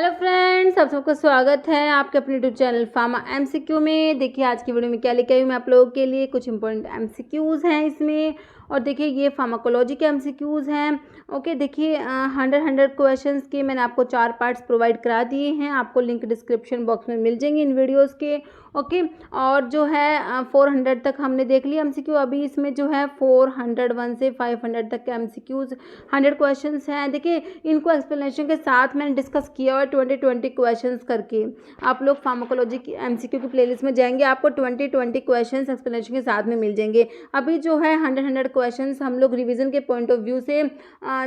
Hello friends, आप सबका स्वागत है आपके अपने यूट्यूब चैनल फार्मा एमसीक्यू में। देखिए आज की वीडियो में क्या लेके आई हूँ मैं आप लोगों के लिए। कुछ इंपॉर्टेंट एमसीक्यूज़ हैं इसमें, और देखिए ये फार्माकोलॉजी के एमसीक्यूज़ हैं। ओके, देखिए 100 क्वेश्चंस के मैंने आपको 4 पार्ट्स प्रोवाइड करा दिए हैं। आपको लिंक डिस्क्रिप्शन बॉक्स में मिल जाएंगे इन वीडियोज़ के। ओके, और जो है 400 तक हमने देख लिया एमसीक्यू। अभी इसमें जो है 401 से 500 तक के एमसीक्यूज़ 100 क्वेश्चंस हैं। देखिए इनको एक्सप्लेनेशन के साथ मैंने डिस्कस किया और 20 क्वेश्चंस करके आप लोग फार्माकोलॉजी की एमसीक्यू की प्लेलिस्ट में जाएंगे, आपको 20 क्वेश्चंस एक्सप्लेनेशन के साथ में मिल जाएंगे। अभी जो है 100 क्वेश्चंस हम लोग रिवीजन के पॉइंट ऑफ व्यू से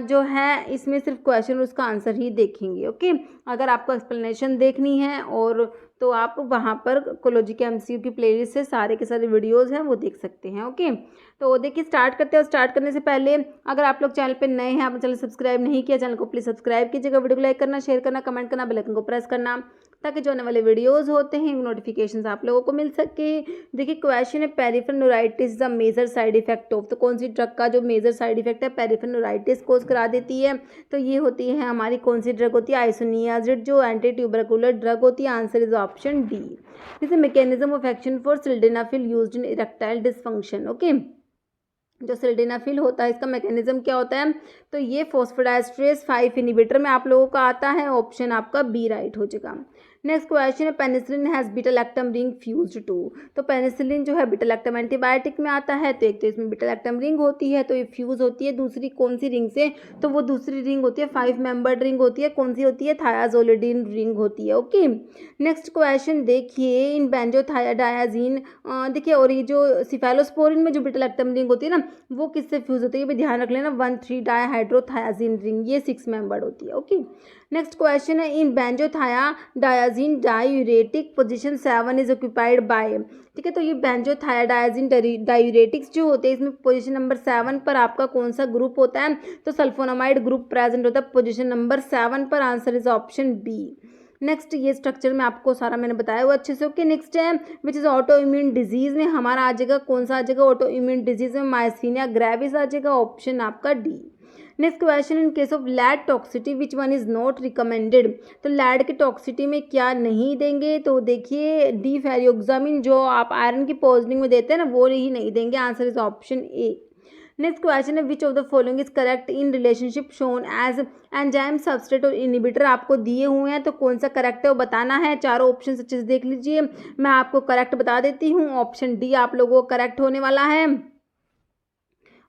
जो है इसमें सिर्फ क्वेश्चन उसका आंसर ही देखेंगे। ओके, अगर आपको एक्सप्लेनेशन देखनी है और तो आप वहाँ पर कोलॉजी के एमसीक्यू की प्लेलिस्ट से सारे के सारे वीडियोज़ हैं वो देख सकते हैं। ओके, तो देखिए स्टार्ट करते हैं। स्टार्ट करने से पहले अगर आप लोग चैनल पे नए हैं, आपने चैनल सब्सक्राइब नहीं किया, चैनल को प्लीज़ सब्सक्राइब कीजिएगा। वीडियो को लाइक करना, शेयर करना, कमेंट करना, बेल आइकन को प्रेस करना, ताकि जो आने वाले वीडियोज़ होते हैं नोटिफिकेशन आप लोगों को मिल सके। देखिए क्वेश्चन है, peripheral neuritis the major side effect of. तो कौन सी ड्रग का जो मेजर साइड इफेक्ट है पेरिफेरल न्यूराइटिस कोज करा देती है, तो ये होती है हमारी कौन सी ड्रग होती है, आइसोनियाजिड जो एंटी ट्यूबरकुलर ड्रग होती है। Answer is option D. जैसे mechanism of action for sildenafil used in erectile dysfunction. Okay, जो सिल्डेनाफिल होता है इसका मैकेनिज्म क्या होता है, तो ये फॉस्फोडाइस्ट्रेस 5 इनिबिटर में आप लोगों का आता है। ऑप्शन आपका बी राइट हो जाएगा। नेक्स्ट क्वेश्चन है, penicillin has beta lactam ring fused to. तो पेनिसिलिन जो है बीटा लैक्टम एंटीबायोटिक में आता है, तो एक तो इसमें बीटा लैक्टम रिंग होती है, तो ये फ्यूज होती है दूसरी कौन सी रिंग से, तो वो दूसरी रिंग होती है 5 मेंबर्ड रिंग होती है। कौन सी होती है, थायाजोलिडिन रिंग होती है। ओके, नेक्स्ट क्वेश्चन देखिए, इन बेंजोथायाडायाजीन देखिए, और ये जो सिफेलोस्पोरिन में जो बीटा लैक्टम रिंग होती है ना, वो किससे फ्यूज होती है, ये भी ध्यान रख लेना, 1,3 डायहाइड्रोथायाजीन रिंग, ये 6 मेंबर्ड होती है। ओके, नेक्स्ट क्वेश्चन है, in benzothiadiazine diuretic position 7 is occupied by. ठीक है, तो ये बेंजोथायाडायाजीन डायूरेटिक्स जो होते हैं इसमें पोजीशन नंबर 7 पर आपका कौन सा ग्रुप होता है, तो सल्फोनामाइड ग्रुप प्रेजेंट होता है पोजीशन नंबर 7 पर। Answer is option B. Next ये स्ट्रक्चर में आपको सारा मैंने बताया हुआ अच्छे से। ओके, नेक्स्ट है which is auto immune disease में हमारा आ जाएगा कौन सा आ जाएगा, ऑटो इम्यून डिजीज में माइस्थीनिया ग्रेविस आ जाएगा। ऑप्शन आपका D. Next question, in case of lead toxicity which one is not recommended. तो लैड की टॉक्सिटी में क्या नहीं देंगे, तो देखिए डी फेरियोक्सामिन जो आप आयरन की पॉइजनिंग में देते हैं ना, वो ही नहीं देंगे। Answer is option A. Next question है, which of the following is correct in relationship shown as enzyme substrate और इनिबिटर। आपको दिए हुए हैं तो कौन सा करेक्ट है वो बताना है। चारों ऑप्शन अच्छे से देख लीजिए, मैं आपको करेक्ट बता देती हूँ। ऑप्शन डी आप लोगों को करेक्ट होने वाला है।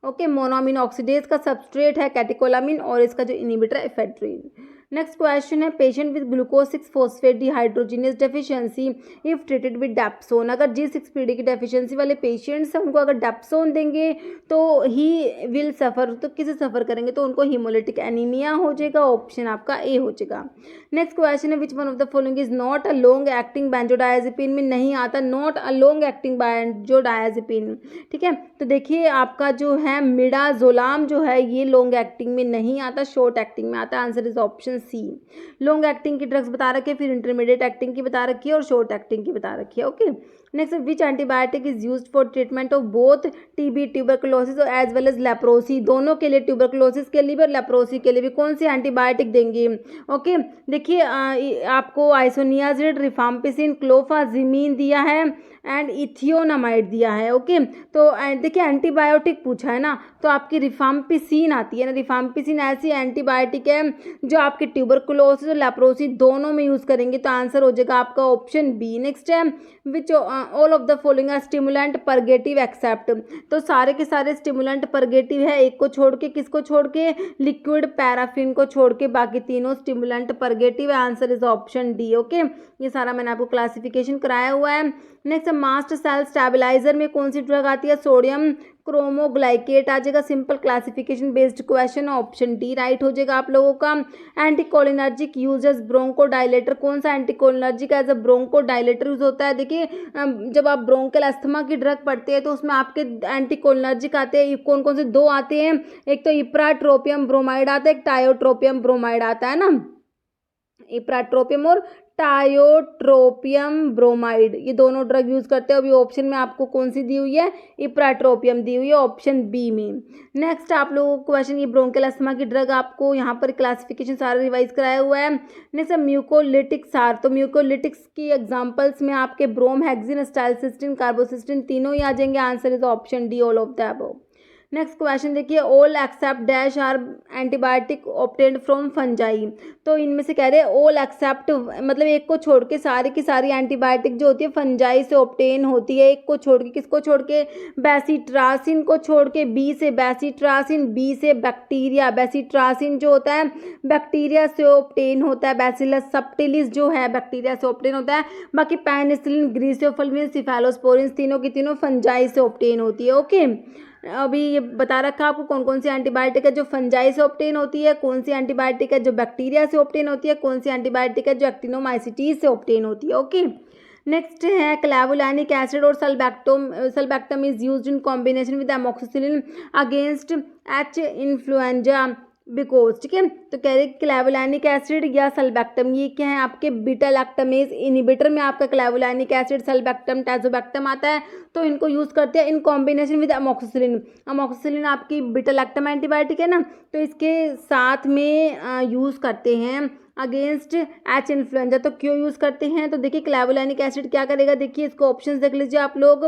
ओके, मोनोअमीन ऑक्सीडेज का सबस्ट्रेट है कैटेकोलामिन और इसका जो इनिबिटर है एफेड्रिन। नेक्स्ट क्वेश्चन है, patient with glucose 6 phosphate dehydrogenase deficiency if treated with dapsone. अगर G6PD की डेफिशिएंसी वाले पेशेंट्स हैं उनको अगर डेप्सोन देंगे तो ही विल सफ़र, तो किसे सफ़र करेंगे, तो उनको हीमोलिटिक एनीमिया हो जाएगा। ऑप्शन आपका ए हो जाएगा। नेक्स्ट क्वेश्चन है, which one of the following is not a long acting benzodiazepine में नहीं आता, not a long acting benzodiazepine. ठीक है, तो देखिए आपका जो है मिडाजोलाम जो है ये लॉन्ग एक्टिंग में नहीं आता, शॉर्ट एक्टिंग में आता है। Answer is option C. Long acting की ड्रग्स बता रखी है, फिर इंटरमीडिएट एक्टिंग की बता रखी है और शॉर्ट एक्टिंग की बता रखी है। Okay, next, which antibiotic is used for treatment of both TB tuberculosis और एज वेल एज लेप्रोसी। दोनों के लिए, ट्यूबरकुलोसिस के लिए भी और लेप्रोसी के लिए भी कौन सी एंटीबायोटिक देंगे। ओके, देखिए आपको आइसोनियाजिड, रिफाम्पिसिन, क्लोफाजिमीन दिया है एंड इथियोनामाइड दिया है। ओके, तो देखिए एंटीबायोटिक पूछा है ना, तो आपकी रिफाम्पिसिन आती है ना। रिफाम्पिसिन ऐसी एंटीबायोटिक है जो आपके ट्यूबरकुलोसिस और लेप्रोसी दोनों में यूज़ करेंगे, तो आंसर हो जाएगा आपका ऑप्शन बी। नेक्स्ट है, which all of the following are stimulant purgative except. तो सारे के सारे स्टिमुलेंट परगेटिव है, एक को छोड़ के, किसको छोड़ के, लिक्विड पैराफिन को छोड़ के, बाकी तीनों स्टिमुलेंट परगेटिव है। Answer is option D. Okay, ये सारा मैंने आपको क्लासिफिकेशन कराया हुआ है। नेक्स्ट, मास्ट सेल स्टेबलाइजर में कौन सी ड्रग आती है, सोडियम क्रोमोग्लाइकेट आ जाएगा। Simple classification based question, option D right हो जाएगा आप लोगों का। Anticholinergic use as bronchodilator, कौन सा anticholinergic as a bronchodilator use होता है। देखिए जब आप ब्रोंकल अस्थमा की ड्रग पढ़ते हैं तो उसमें आपके एंटीकोलिनर्जिक आते हैं, कौन कौन से दो आते हैं, एक तो इप्राट्रोपियम ब्रोमाइड आता है, एक टायोट्रोपियम ब्रोमाइड आता है ना। इप्राट्रोपियम और टायोट्रोपियम ब्रोमाइड, ये दोनों ड्रग यूज़ करते हैं। अभी ऑप्शन में आपको कौन सी दी हुई है, इप्राट्रोपियम दी हुई है ऑप्शन बी में। नेक्स्ट आप लोगों को क्वेश्चन, ये ब्रोंकियल अस्थमा की ड्रग आपको यहाँ पर क्लासिफिकेशन सारा रिवाइज कराया हुआ है। नेक्स्ट म्यूकोलिटिक्स आर, तो म्यूकोलिटिक्स की एग्जांपल्स में आपके ब्रोमहेक्सिन, स्टाइलसिस्टिन, कार्बोसिस्टिन तीनों ही आ जाएंगे। Answer is option D, all of the above. Next question देखिए, all except dash are antibiotic obtained from fungi, तो इनमें से कह रहे हैं ऑल एक्सेप्ट मतलब एक को छोड़ के सारी की सारी एंटीबायोटिक जो होती है फंजाई से ऑब्टेन होती है। एक को छोड़ के, किसको छोड़ के, बेसिट्रासिन को छोड़ के, बी से बेसिट्रासिन, बी से बैक्टीरिया, बेसिट्रासिन जो होता है बैक्टीरिया से ऑब्टेन होता है, बैसिलस सबटिलिस जो है बैक्टीरिया से ऑब्टेन होता है। बाकी पेनिसिलिन, ग्रीसियोफल्विन, सिफेलोस्पोरिन तीनों की तीनों फंजाई से ऑब्टेन होती है। ओके, अभी ये बता रखा है आपको कौन कौन सी एंटीबायोटिक है जो फंजाई से ऑब्टेन होती है, कौन सी एंटीबायोटिक है जो बैक्टीरिया से ऑब्टेन होती है, कौन सी एंटीबायोटिक है जो एक्टिनोमाइसिटीज से ऑब्टेन होती है। ओके, नेक्स्ट है क्लैवुलानिक एसिड और sulbactam is used in combination with amoxicillin against H influenza because, ठीक है। तो कह रहे क्लैवुलानिक एसिड या सल्बैक्टम, ये क्या है आपके बीटा लैक्टामेज इनिबिटर में आपका क्लैवुलानिक एसिड, सल्बैक्टम, टाजोबैक्टम आता है। तो इनको यूज़ करते हैं in combination with amoxicillin. Amoxicillin आपकी बीटा लैक्टम एंटीबायोटिक है ना, तो इसके साथ में यूज़ करते हैं अगेंस्ट एच इन्फ्लुएंजा। तो क्यों यूज़ करते हैं, तो देखिए क्लैवुलानिक एसिड क्या करेगा, देखिए इसको ऑप्शंस देख लीजिए आप लोग।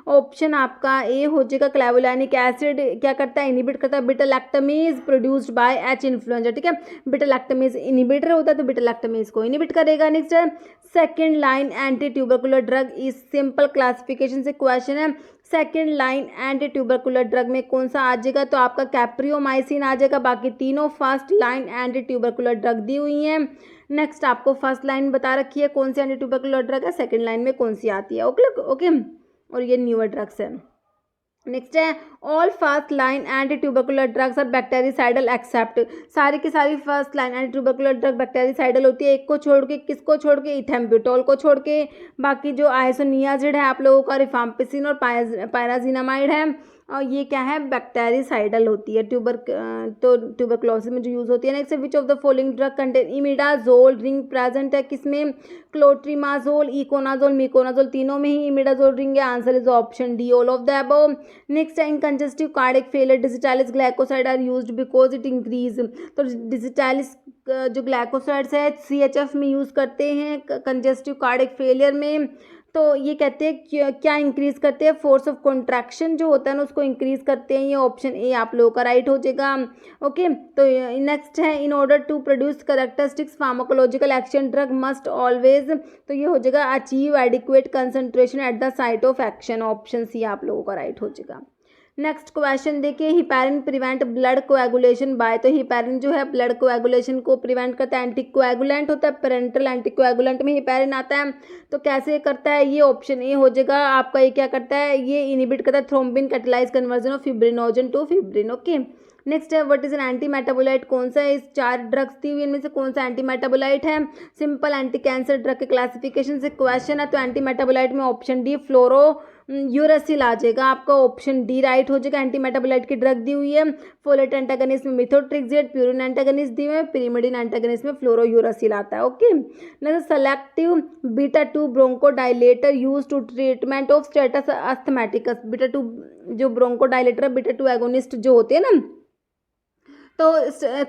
ऑप्शन आपका ए हो जाएगा, क्लैवुलानिक एसिड क्या करता है, इनिबिट करता है beta lactamase produced by H influenza, ठीक है। बीटा लैक्टामेज इनिबिटर होता है तो बीटा लैक्टामेज को इनिबिट करेगा। नेक्स्ट है second line anti tubercular drug, इस सिंपल क्लासिफिकेशन से क्वेश्चन है। Second line anti tubercular drug में कौन सा आ जाएगा, तो आपका कैप्रियोमाइसिन आ जाएगा। बाकी तीनों first line anti tubercular drug दी हुई हैं। नेक्स्ट आपको फर्स्ट लाइन बता रखी है कौन सी एंटी ट्यूबरकुलर ड्रग है, सेकेंड लाइन में कौन सी आती है। ओके, और ये न्यूअर ड्रग्स है। नेक्स्ट है all first line anti tubercular drugs are bactericidal except, सारी की सारी first line anti tubercular drug bactericidal होती है। एक को छोड़ के, किसको छोड़ के, इथेम्ब्यूटोल को छोड़ के। बाकी जो आइसोनियाजिड है आप लोगों का, रिफाम्पिसिन और पायराजिनामाइड है, और ये क्या है बैक्टेरिसाइडल होती है। तो ट्यूबरक्लोसिस में जो यूज़ होती है। Next which of the following drug contain imidazole ring present है किसमें, क्लोट्रीमाजोल, इकोनाजोल, मिकोनाजोल तीनों में ही इमिडाजोल रिंग है। Answer is option D, all of the above. Next है in congestive cardiac failure digitalis glycoside are used because it increase, तो digitalis जो glycosides है CHF में यूज़ करते हैं कंजेस्टिव कार्डियक फेलियर में। तो ये कहते हैं क्या इंक्रीज करते हैं, फोर्स ऑफ कॉन्ट्रैक्शन जो होता है ना उसको इंक्रीज करते हैं। ये ऑप्शन ए आप लोगों का राइट हो जाएगा। ओके, तो नेक्स्ट है in order to produce characteristics pharmacological action drug must always, तो ये हो जाएगा achieve adequate concentration at the site of action, option C आप लोगों का राइट हो जाएगा। नेक्स्ट क्वेश्चन देखिए, heparin prevent blood coagulation by, तो हिपैरिन जो है ब्लड कोएगुलेशन को प्रिवेंट करता है, एंटीकोएगुलेंट होता है, पेरेंटल एंटीकोएगुलेंट में हिपैरिन आता है। तो कैसे करता है, ये ऑप्शन ए हो जाएगा आपका। ये क्या करता है, ये इनिबिट करता है thrombin catalyse conversion of fibrinogen to fibrin. Okay, next है what is an anti metabolite, कौन सा है, इस 4 ड्रग्स दी हुई इनमें से कौन सा एंटी मेटाबोलाइट है। सिंपल एंटी कैंसर ड्रग के क्लासिफिकेशन से क्वेश्चन है, तो एंटी मेटाबोलाइट में ऑप्शन डी फ्लोरो यूरासिल आ जाएगा आपका, ऑप्शन डी राइट हो जाएगा। एंटी मेटाबोलाइट की ड्रग दी हुई है, फोलेट एंटागनिस्ट में मिथोट्रिक्सेट, प्यूरिन एंटागनिस्ट दी हुई है, पिरिमिडिन एंटागनिस्ट में फ्लोरो यूरासिल आता है। Okay, next selective beta 2 bronchodilator use to treatment of status asthmaticus, beta 2 जो ब्रोंकोडाइलेटर बीटा 2 एगोनिस्ट जो होते हैं ना, तो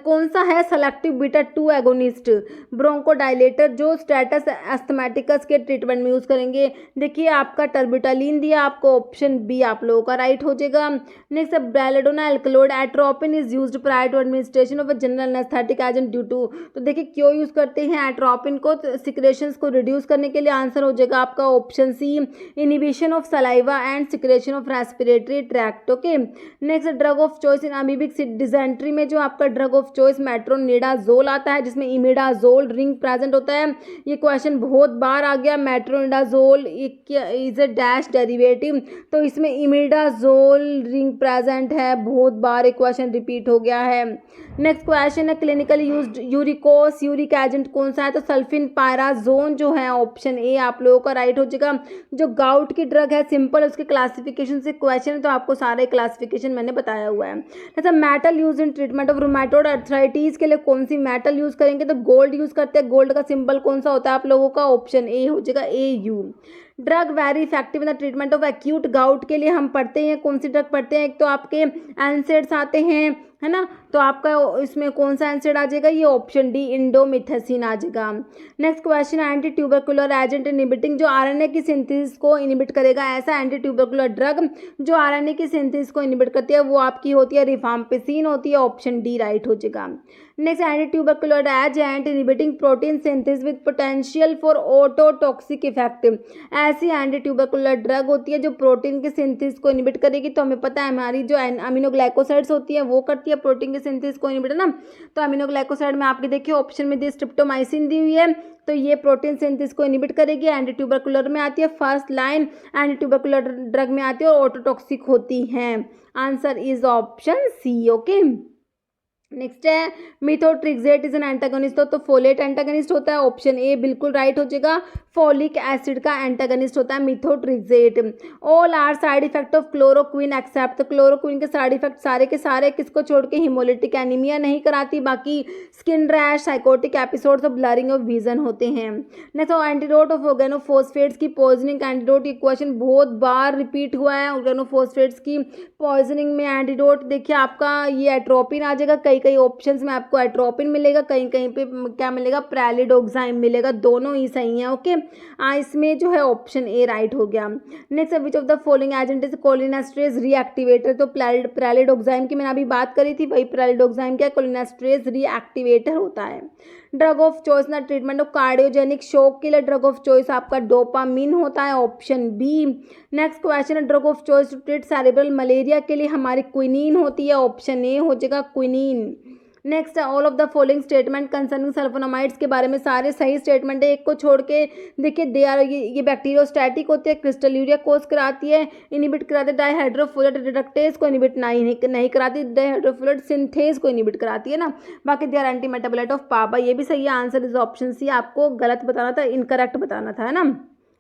कौन सा है सेलेक्टिव बीटा 2 एगोनिस्ट ब्रोंकोडाइलेटर जो स्टेटस एस्थमेटिकस के ट्रीटमेंट में यूज़ करेंगे। देखिए आपका टर्बिटालिन दिया आपको, ऑप्शन बी आप लोगों का राइट हो जाएगा। नेक्स्ट है belladonna alkaloid atropine is used prior to administration of a general anaesthetic agent due to, तो देखिए क्यों यूज़ करते हैं एट्रोपिन को, सिक्रेशंस को रिड्यूस करने के लिए। आंसर हो जाएगा आपका option C, inhibition of saliva and secretion of respiratory tract. Okay, next drug of choice in amoebic dysentery में जो आपका ड्रग ऑफ चॉइस मेट्रोनिडाजोल आता है जिसमें इमिडाजोल रिंग प्रेजेंट होता है। ये क्वेश्चन बहुत बार आ गया, metronidazole is a dash derivative, तो इसमें इमिडाजोल रिंग प्रेजेंट है, बहुत बार एक क्वेश्चन रिपीट हो गया है। नेक्स्ट क्वेश्चन है क्लिनिकली यूज्ड यूरिकोस यूरिक एजेंट कौन सा है, तो सल्फिन पायराजोन जो है, ऑप्शन ए आप लोगों का राइट हो जाएगा। जो गाउट की ड्रग है सिंपल, उसके क्लासिफिकेशन से क्वेश्चन है, तो आपको सारे क्लासिफिकेशन मैंने बताया हुआ है। जैसा metal use in treatment treatment of rheumatoid arthritis के लिए कौन सी मेटल यूज़ करेंगे, तो गोल्ड यूज़ करते हैं। गोल्ड का सिंबल कौन सा होता है आप लोगों का, ऑप्शन ए हो जाएगा AU। Drug very effective in the treatment of acute gout के लिए हम पढ़ते हैं, कौन सी ड्रग पढ़ते हैं, एक तो आपके एनसेड्स आते हैं, है ना, तो आपका इसमें कौन सा एनसेड आ जाएगा, ये ऑप्शन डी इंडोमिथेसिन आ जाएगा। Next question, anti tubercular agent inhibiting जो आरएनए की सिंथेसिस को इनहिबिट करेगा, ऐसा एंटी ट्यूबरकुलर ड्रग जो आरएनए की सिंथेसिस को इनहिबिट करती है वो आपकी होती है रिफाम्पिसिन होती है, ऑप्शन डी राइट हो जाएगा। Next, anti tubercular agent inhibiting protein synthesis with potential for ototoxic effect, ऐसी एंटी ट्यूबरकुलर ड्रग होती है जो प्रोटीन के सिंथेसिस को इनहिबिट करेगी। तो हमें पता है हमारी जो अमीनोग्लाइकोसाइड्स होती है वो करती है प्रोटीन के सिंथेसिस को इनहिबिट, ना, तो अमीनोग्लाइकोसाइड में आपके देखिए ऑप्शन में दी स्ट्रिप्टोमाइसिन दी हुई है, तो ये प्रोटीन सिंथेसिस को इनहिबिट करेगी, एंटी ट्यूबरकुलर में आती है, first line anti tubercular drug में आती है और ऑटोटॉक्सिक होती हैं। Answer is option C. Okay, next है मिथोट्रिक्सेट इज एन एंटागोनिस्ट, तो फोलेट एंटागोनिस्ट होता है, ऑप्शन ए बिल्कुल राइट हो जाएगा। फोलिक एसिड का एंटागोनिस्ट होता है methotrexate. All are side effect of chloroquine except, तो क्लोरोक्विन के साइड इफेक्ट सारे के सारे किसको छोड़ के, हिमोलिटिक एनीमिया नहीं कराती, बाकी skin rash, psychotic episodes of blurring of vision होते हैं। नेक्स्ट, एंटीडोट ऑफ ऑर्गेनोफॉस्फेट्स की पॉइजनिंग एंटीडोट, ये क्वेश्चन बहुत बार रिपीट हुआ है। ऑर्गेनोफॉस्फेट्स की पॉइजनिंग में एंटीडोट देखिए आपका ये एट्रोपिन आ जाएगा, कई ऑप्शंस में आपको एट्रोपिन मिलेगा, कहीं पे क्या मिलेगा, प्रेलिडोक्साइम मिलेगा, दोनों ही सही हैं। ओके, इसमें जो है ऑप्शन ए राइट हो गया। Next, which of the following agent is cholinesterase reactivator, तो प्रेलिडोक्साइम की मैंने अभी बात करी थी, वही प्रेलिडोक्साइम क्या कोलिनेस्ट्रेज रीएक्टिवेटर होता है। ड्रग ऑफ चॉइस ना ट्रीटमेंट ऑफ कार्डियोजेनिक शॉक के लिए ड्रग ऑफ चॉइस आपका डोपामिन होता है, ऑप्शन बी। नेक्स्ट क्वेश्चन है, drug of choice to treat cerebral malaria के लिए हमारी क्विनीन होती है, ऑप्शन ए हो जाएगा quinine. Next, all of the following statement concerning sulphonamides के बारे में सारे सही स्टेटमेंट है, एक को छोड़ के देखिए दे आर ये बैक्टीरियोस्टैटिक होते हैं, क्रिस्टलूरिया कोज कराती है, इनहिबिट कराते, डाइहाइड्रोफोलेट रिडक्टेज को इनहिबिट नहीं कराती, डाइहाइड्रोफोलेट सिंथेज को इनहिबिट कराती है ना, बाकी they are anti metabolite of PABA, ये भी सही है। आंसर इज ऑप्शन सी, आपको गलत बताना था, इनकरेक्ट बताना था, है ना,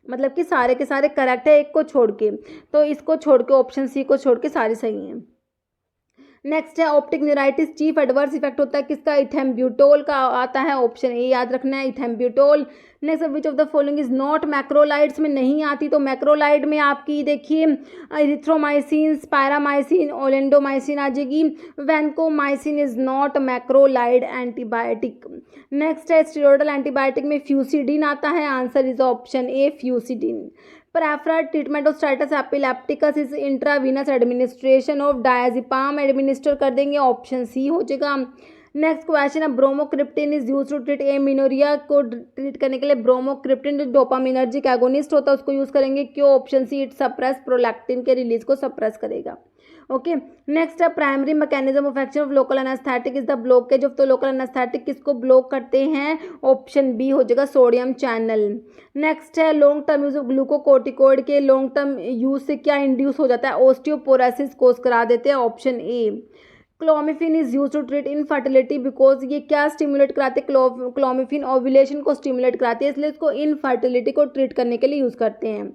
मतलब कि सारे के सारे करेक्ट है एक को छोड़ के, तो इसको छोड़ के ऑप्शन सी को छोड़ के सारे सही हैं। नेक्स्ट है optic neuritis chief adverse effect होता है किसका, इथेम्ब्यूटोल का आता है, ऑप्शन ए याद रखना है, ethambutol. Next, which of the following is not macrolides में नहीं आती, तो मैक्रोलाइड में आपकी देखिए इरिथ्रोमाइसिन, स्पायरामाइसिन, ओलेंडोमाइसिन आ जाएगी, vancomycin is not macrolide antibiotic. Next है स्टेरॉयडल एंटीबायोटिक में फ्यूसिडिन आता है, answer is option A fusidin. Preferred treatment of status epilepticus is intravenous administration of diazepam administer कर देंगे, ऑप्शन सी हो जाएगा। नेक्स्ट क्वेश्चन है, bromocriptine is use to treat amenorrhoea को ट्रीट करने के लिए ब्रोमोक्रिप्टिन जो डोपामिनर्जिक एगोनिस्ट होता है उसको यूज करेंगे, क्यों, option see it suppress prolactin के रिलीज को सप्रेस करेगा। ओके, नेक्स्ट है primary mechanism of action of local anaesthetic is the blockage of the local anaesthetic, किसको ब्लॉक करते हैं, ऑप्शन बी हो जाएगा सोडियम चैनल। नेक्स्ट है long term use of glucocorticoid के लॉन्ग टर्म यूज से क्या इंड्यूस हो जाता है, ऑस्टियोपोरोसिस कोज करा देते हैं, option A. Clomiphene is use to treat infertility because ये क्या स्टिमुलेट कराते हैं, क्लोमिफिन ओव्यूलेशन को स्टिमुलेट कराती है, इसलिए इसको इनफर्टिलिटी को ट्रीट करने के लिए यूज करते हैं।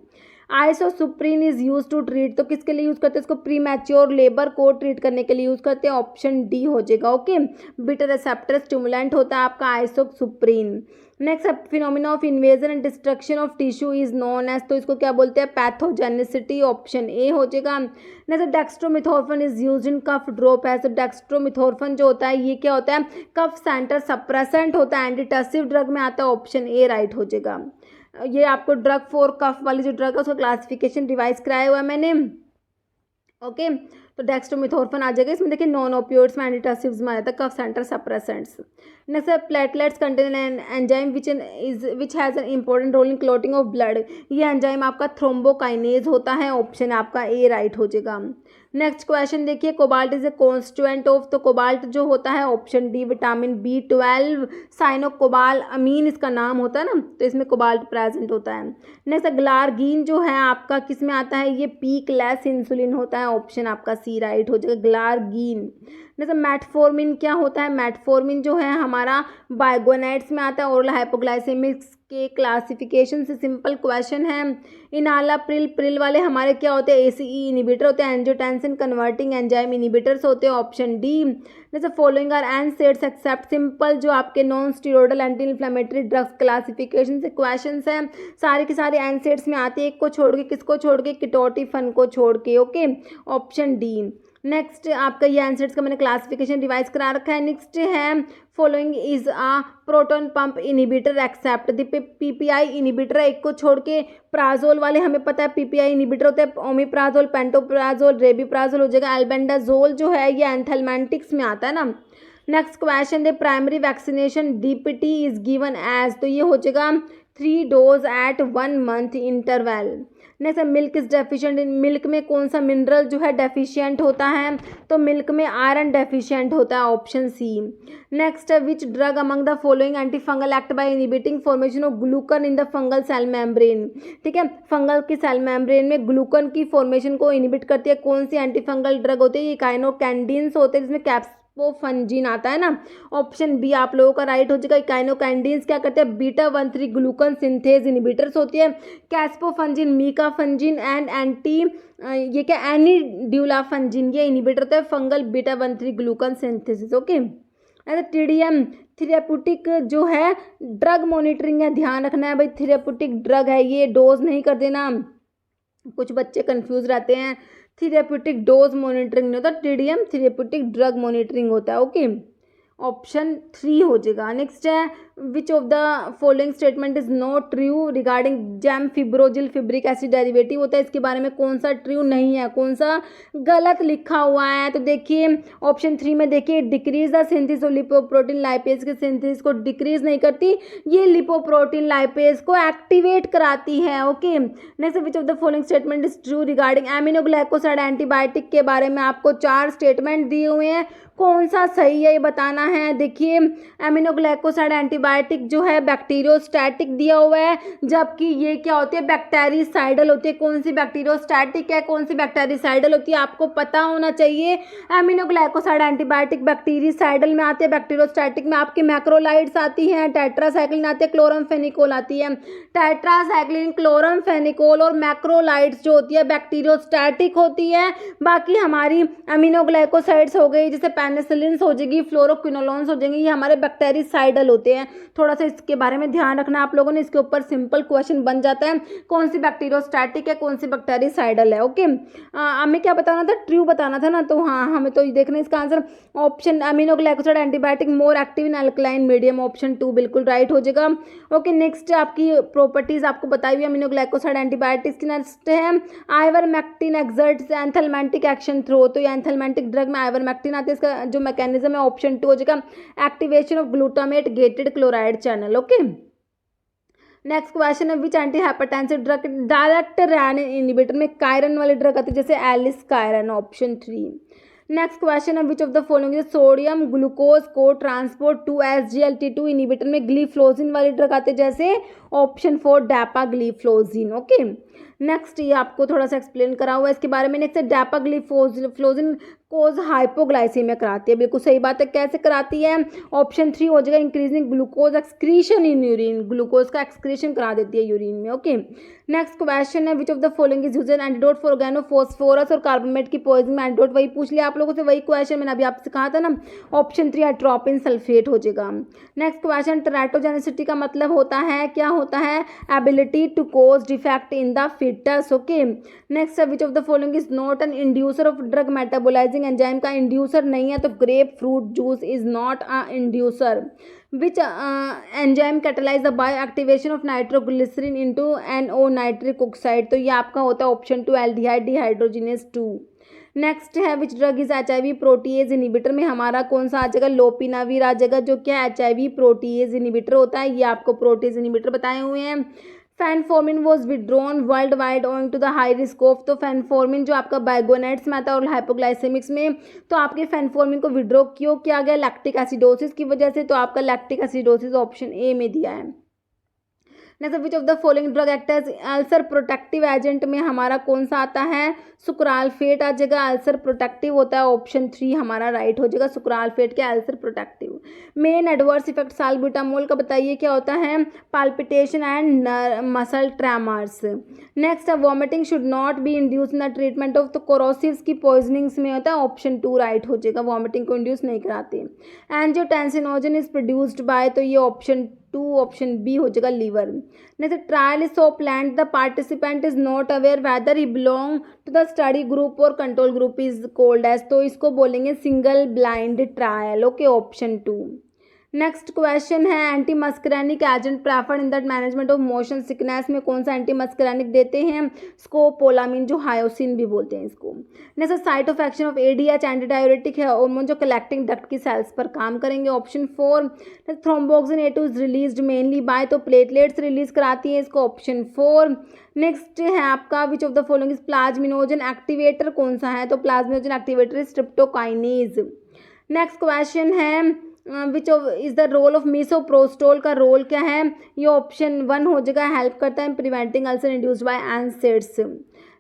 आइसोसुप्रीन इज यूज टू ट्रीट, तो किसके लिए यूज करते हैं, इसको प्री मैच्योर लेबर को ट्रीट करने के लिए यूज करते हैं, ऑप्शन डी हो जाएगा। ओके, बीटा रिसेप्टर स्टिमुलेंट होता है आपका isoxsuprine. Next phenomena of invasion and destruction of tissue is known as, तो इसको क्या बोलते हैं, पैथोजेनिसिटी, ऑप्शन ए हो जाएगा। Next dextromethorphan is use in cough drop है, तो डेक्स्ट्रोमिथोर्फन जो होता है ये क्या होता है, कफ सेंटर सप्रेसेंट होता है, एंटीटसिव ड्रग में आता है, ऑप्शन ए राइट हो जाएगा। ये आपको ड्रग फॉर कफ वाली जो ड्रग है उसका क्लासिफिकेशन रिवाइज कराया हुआ है मैंने। ओके, तो डेक्स्ट्रोमिथोर्फन आ जाएगा इसमें, देखिए नॉन ओपियोइड्स में एंटीटसिव्स में आ जाता है, कफ सेंटर सप्रेसेंट्स। नेक्स्ट है platelets contain an enzyme which has an important role in clotting of blood, ये एंजाइम आपका थ्रोम्बोकाइनेज होता है, ऑप्शन आपका ए राइट हो जाएगा। नेक्स्ट क्वेश्चन देखिए, cobalt is a constituent of, तो कोबाल्ट जो होता है option D vitamin B12 cyanocobalamin इसका नाम होता है ना, तो इसमें कोबाल्ट प्रेजेंट होता है। नेक्स्ट ग्लार्गीन जो है आपका किस में आता है, ये पीक लेस इंसुलिन होता है, ऑप्शन आपका सी राइट हो जाएगा ग्लार्गीन। जैसे मेटफॉर्मिन क्या होता है, मेटफॉर्मिन जो है हमारा बाइगोनेट्स में आता है, ओरल हाइपोग्लाइसेमिक के क्लासिफिकेशन से सिंपल क्वेश्चन है। इनालाप्रिल प्रिल वाले हमारे क्या होते हैं, एसीई इनिबिटर होते हैं, एंजियोटेंसिन कन्वर्टिंग एंजाइम इनिबिटर्स होते हैं, ऑप्शन डी। जैसे following are NSAIDs except simple जो आपके non steroidal anti inflammatory drugs classification से क्वेश्चन हैं, सारे के सारे एनसेड्स में आते हैं, एक को छोड़ के, किसको छोड़ के, कीटोटिफन को छोड़ के, ओके, ऑप्शन डी। नेक्स्ट आपका ये एनसेड्स का मैंने क्लासिफिकेशन रिवाइज करा रखा है। नेक्स्ट है following is a proton pump inhibitor except the PPI inhibitor, एक को छोड़ के। प्राजोल वाले हमें पता है पीपीआई इनिबिटर होते हैं, ओमिप्राजोल, पेंटोप्राजोल, रेबिप्राजोल हो जाएगा। एल्बेंडाजोल जो है ये एंथेल्मेंटिक्स में आता है ना। Next question the primary vaccination DPT is given as, तो ये हो जाएगा 3 dose at 1 month interval. Next milk is deficient, milk में कौन सा मिनरल जो है डेफिशिएंट होता है, तो मिल्क में आयरन डेफिशिएंट होता है, option C. Next which drug among the following anti fungal act by inhibiting formation of glucan in the fungal cell membrane, ठीक है, फंगल की सेल मेम्ब्रेन में ग्लूकन की फॉर्मेशन को इनिबिट करती है, कौन सी एंटी फंगल ड्रग होती है, ये काइनोकैंडिन्स होते हैं, जिसमें कैप्सपोफंजिन आता है ना, ऑप्शन बी आप लोगों का राइट हो जाएगा। काइनोकैंडिन्स क्या करते हैं, बीटा 1,3 ग्लूकन सिंथेज इनिबिटर्स होती है। कैस्पोफंजिन, मीकाफंजिन एंड एंटी ये क्या एनिड्यूलाफंजिन, ये इनिबिटर होता है fungal beta 1,3 glucan synthesis, okay. TDM therapeutic जो है ड्रग मॉनिटरिंग है, ध्यान रखना है भाई, थेरेप्यूटिक ड्रग है ये, डोज नहीं कर देना, कुछ बच्चे कंफ्यूज रहते हैं। थेरेप्यूटिक डोज मॉनिटरिंग नहीं होता, टीडीएम थेरेप्यूटिक ड्रग मॉनिटरिंग होता है, ओके, ऑप्शन 3 हो जाएगा। नेक्स्ट है which of the following statement is not true regarding gemfibrozil fibric acid derivative होता है, इसके बारे में कौन सा ट्रू नहीं है, कौन सा गलत लिखा हुआ है, तो देखिए ऑप्शन 3 में देखिए decrease the synthesis of lipoprotein lipase के सिंथेसिस को डिक्रीज नहीं करती, ये लिपोप्रोटीन लाइपेज को एक्टिवेट कराती है, okay. Next which of the following statement is true regarding aminoglycoside antibiotic के बारे में आपको 4 स्टेटमेंट दिए हुए हैं, कौन सा सही है ये बताना है। देखिए एमिनोग्लाइकोसाइड एंटीबायोटिक जो है बैक्टीरियोस्टैटिक दिया हुआ है, जबकि ये क्या होती है, बैक्टीरिसाइडल होती है, कौन सी बैक्टीरियोस्टैटिक है, कौन सी बैक्टीरिसाइडल होती है, आपको पता होना चाहिए। एमिनोग्लाइकोसाइड एंटीबायोटिक बैक्टीरिसाइडल में आते हैं, बैक्टीरियोस्टैटिक में आपकी मैक्रोलाइड्स आती हैं, टेट्रासाइक्लिन आती है, क्लोरमफेनिकोल आती है। टेट्रासाइक्लिन, क्लोरमफेनिकोल और मैक्रोलाइड्स जो होती है बैक्टीरियोस्टैटिक होती है, बाकी हमारी एमिनोग्लाइकोसाइड्स हो गई, जैसे पेनिसिलिन्स हो जाएगी, फ्लोरोक्विनोलोन्स हो जाएंगे, ये हमारे बैक्टीरिसाइडल होते हैं। थोड़ा सा इसके बारे में ध्यान रखना आप लोगों ने, इसके ऊपर सिंपल क्वेश्चन बन जाता है, कौन सी बैक्टीरियोस्टैटिक है, कौन सी बैक्टीरिसाइडल है, ओके। हमें क्या बताना था, ट्रू बताना था ना, तो हाँ हमें तो देखना इसका answer option aminoglycoside antibiotic more active in alkaline medium, option 2 बिल्कुल राइट हो जाएगा, ओके। नेक्स्ट आपकी प्रॉपर्टीज आपको बताई हुई एमिनोग्लाइकोसाइड एंटीबायोटिक्स की। नेक्स्ट है आइवरमेक्टिन एक्सर्ट्स एंथेल्मेंटिक एक्शन थ्रू, तो ये एंथेल्मेंटिक ड्रग में आइवरमेक्टिन आती है, इसका जो मैकेनिज्म है ऑप्शन 2 हो जाएगा, activation of glutamate gated chloride channel, okay. Next question है which anti hypertensive drug direct renin inhibitor में कायरन वाले ड्रग आते हैं, जैसे aliskiren, option 3। Next question है which of the following sodium glucose co transport to SGLT2 inhibitor में gliflozin वाले drug आते हैं, जैसे ऑप्शन 4 डैपाग्लीफ्लोजिन, ओके। नेक्स्ट ये आपको थोड़ा सा एक्सप्लेन करा हुआ है इसके बारे में। नेक्स्ट है डैपाग्लीफ्लोजिन कोज हाइपोग्लाइसीमिया कराती है, बिल्कुल सही बात है, कैसे कराती है, ऑप्शन 3 हो जाएगा, increasing glucose excretion in urine, glucose का एक्सक्रीशन करा देती है यूरिन में, ओके। नेक्स्ट क्वेश्चन है which of the following is used antidote for organophosphorus और कार्बामेट की पॉइजनिंग में एंटीडोट, वही पूछ लिया आप लोगों से, वही क्वेश्चन मैंने अभी आपसे कहा था ना, ऑप्शन 3 एट्रोपिन सल्फेट हो जाएगा। नेक्स्ट क्वेश्चन टेराटोजेनिसिटी का मतलब होता है, क्या होता है, ability to cause defect in the fetus, okay. Next which of the following is not an inducer of drug metabolising enzyme का इंड्यूसर नहीं है, तो grapefruit juice is not a inducer. Which enzyme catalyse the bio activation of nitroglycerine into NO nitric oxide, तो ये आपका होता है option 2 aldehyde dehydrogenase 2। Next है which drug is HIV protease inhibitor में हमारा कौन सा आ जाएगा, लोपिनावीर आ जाएगा, जो क्या HIV प्रोटीएज इनिबिटर होता है, ये आपको प्रोटीएज इनिबिटर बताए हुए हैं। Phenformin was withdrawn world wide owing to the high risk of, तो फैनफॉर्मिन जो आपका बाइगोनेट्स में आता है और हाइपोग्लाइसेमिक्स में, तो आपके फैनफॉर्मिन को विड्रॉ क्यों किया गया, लैक्टिक एसिडोसिस की वजह से, तो आपका लैक्टिक एसिडोसिस ऑप्शन A में दिया है। Next, which of the following drug act as ulcer protective agent में हमारा कौन सा आता है, सुक्रालफेट आ जाएगा, अल्सर प्रोटेक्टिव होता है, ऑप्शन 3 हमारा राइट हो जाएगा, सुक्रालफेट के ulcer protective. Main adverse effect salbutamol का बताइए क्या होता है, palpitation and muscle tremors. Next, vomiting should not be induce in the treatment of, तो कोरोसिव्स की पॉइजनिंग्स में होता है, ऑप्शन 2 राइट हो जाएगा, वॉमिटिंग को इंड्यूस नहीं कराते। एंजियोटेंसिनोजन इज प्रोड्यूस्ड बाय, तो ये ऑप्शन 2 ऑप्शन बी हो जाएगा, liver. Next, trial is so planned the participant is not aware whether he belong to the study group और control group is called as, तो इसको बोलेंगे single blind trial. Okay, option 2। Next question है, anti muscarinic agent preferred in the management of motion sickness में कौन सा anti muscarinic देते हैं, स्कोपोलामिन, जो हायोसिन भी बोलते हैं इसको। Next, site of action of ADH anti diuretic है, हार्मोन जो कलेक्टिंग डक्ट की सेल्स पर काम करेंगे, option 4। Thromboxane A2 is released mainly by, तो प्लेटलेट्स रिलीज कराती है इसको, ऑप्शन 4। नेक्स्ट है आपका, which of the following is plasminogen activator कौन सा है, तो plasminogen activator is streptokinase. Next question है, which of is the role of misoprostol का रोल क्या है, ये ऑप्शन 1 हो जाएगा, हेल्प करता है preventing ulcer induced by NSAIDs.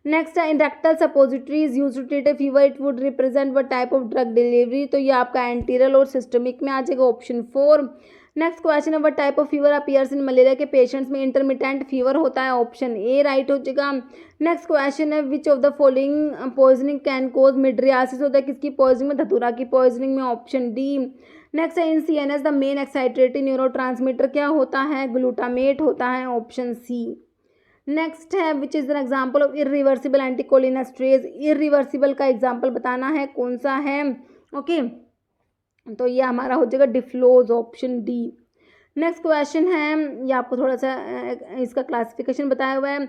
Next है, in rectal suppositories use to treat a fever it would represent what type of drug delivery, तो ये आपका एंटीरियल और सिस्टमिक में आ जाएगा, ऑप्शन 4। नेक्स्ट क्वेश्चन है, what type of fever appears in malaria के पेशेंट्स में इंटरमिटेंट फीवर होता है, ऑप्शन ए राइट हो जाएगा। नेक्स्ट क्वेश्चन है, which of the following poisoning can cause mydriasis होता है किसकी पॉइजनिंग में, धतूरा की पॉइजनिंग में, ऑप्शन डी। नेक्स्ट है, इन CNS the main excitatory neurotransmitter क्या होता है, ग्लूटामेट होता है, ऑप्शन सी। नेक्स्ट है, which is an example of irreversible anticholinesterase, irreversible का एग्जाम्पल बताना है कौन सा है। ओके, तो ये हमारा हो जाएगा डिफ्लोज, ऑप्शन डी। नेक्स्ट क्वेश्चन है, ये आपको थोड़ा सा इसका क्लासिफिकेशन बताया हुआ है,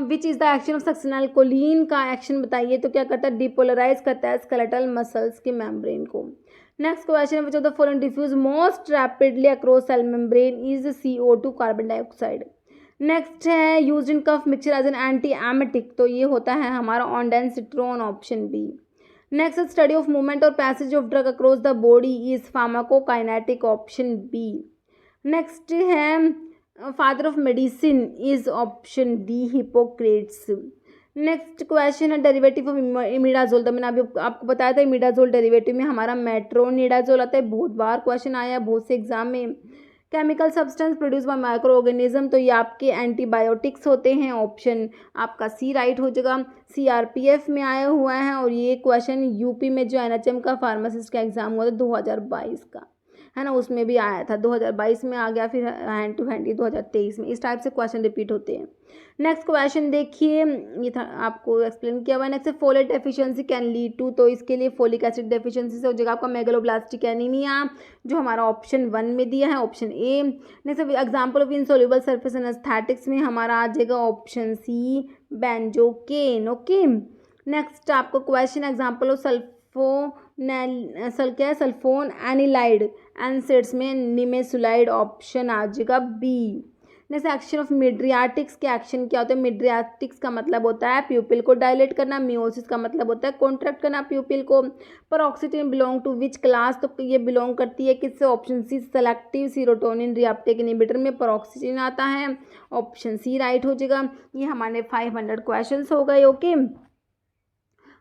which is the action of succinylcholine का एक्शन बताइए, तो क्या करता है, डिपोलराइज करता है स्केलेटल मसल्स की मेम्ब्रेन को। नेक्स्ट क्वेश्चन है, which of the following diffuse most rapidly across cell membrane is CO2 carbon dioxide. Next है, use in cough mixture as an anti emetic, तो ये होता है हमारा ondansetron, option B. Next, study of movement और passage of drug across the body is pharmacokinetic, option B. Next है, father of medicine is option D, Hippocrates. Next question है, derivative of imidazole, तो मैंने अभी आपको बताया था इमिडाजोल डेरिवेटिव में हमारा मेट्रोनिडाजोल आता है, बहुत बार क्वेश्चन आया है बहुत से एग्जाम में। Chemical substance produce by micro organism, तो ये आपके एंटीबायोटिक्स होते हैं, ऑप्शन आपका सी राइट हो जाएगा। CRPF में आया हुआ है, और ये क्वेश्चन यूपी में जो NHM का फार्मासिस्ट का एग्जाम हुआ था 2022 का, है ना, उसमें भी आया था, 2022 में आ गया, फिर हैंड टू हैंड 2023 में, इस टाइप से क्वेश्चन रिपीट होते हैं। नेक्स्ट क्वेश्चन देखिए, ये था आपको एक्सप्लेन किया हुआ है। Next, folate deficiency can lead to, तो इसके लिए फोलिक एसिड डेफिशिएंसी से हो जाएगा आपका मेगालोब्लास्टिक एनीमिया, जो हमारा ऑप्शन 1 में दिया है, option A. Next, example of insoluble surface anaesthetics में हमारा आ जाएगा option C, benzocaine. Okay, next आपको question, example of sulfonanilide NSAIDs में निमेसुलाइड, ऑप्शन आ जाएगा B. Next, action of mydriatics के एक्शन क्या होता है, मिड्रियाटिक्स का मतलब होता है प्यूपिल को डायलेट करना, मियोसिस का मतलब होता है कॉन्ट्रैक्ट करना प्यूपिल को। Paroxetine belong to which class, तो ये बिलोंग करती है किससे, option C, selective serotonin reuptake inhibitor में पेरोक्सिटिन आता है, ऑप्शन सी राइट हो जाएगा। ये हमारे 500 क्वेश्चन हो गए। ओके,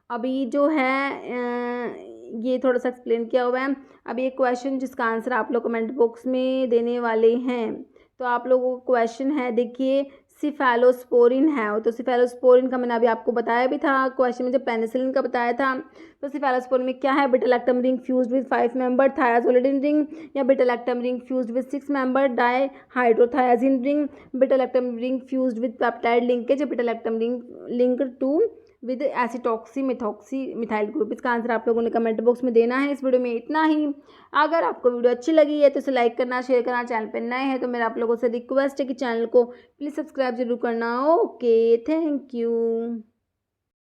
अभी जो है ये थोड़ा सा एक्सप्लेन किया हुआ है। अभी एक क्वेश्चन जिसका आंसर आप लोग कमेंट बॉक्स में देने वाले हैं, तो आप लोगों को क्वेश्चन है, देखिए सिफेलोस्पोरिन है, तो सिफेलोस्पोरिन का मैंने अभी आपको बताया भी था क्वेश्चन में, जब पेनिसिलिन का बताया था। तो सिफेलोस्पोरिन में क्या है, beta lactam ring fused with 5 member thiazolidine ring, या beta lactam ring fused with 6 member dihydrothiazine ring, beta lactam ring fused with peptide linkage, beta lactam ring link to with acetoxy methoxy methyl group. इसका answer आप लोगों ने comment box में देना है। इस video में इतना ही। अगर आपको वीडियो अच्छी लगी है तो इसे लाइक करना, शेयर करना, चैनल पर नए हैं तो मेरा आप लोगों से रिक्वेस्ट है कि चैनल को प्लीज़ सब्सक्राइब जरूर करना। Okay, thank you.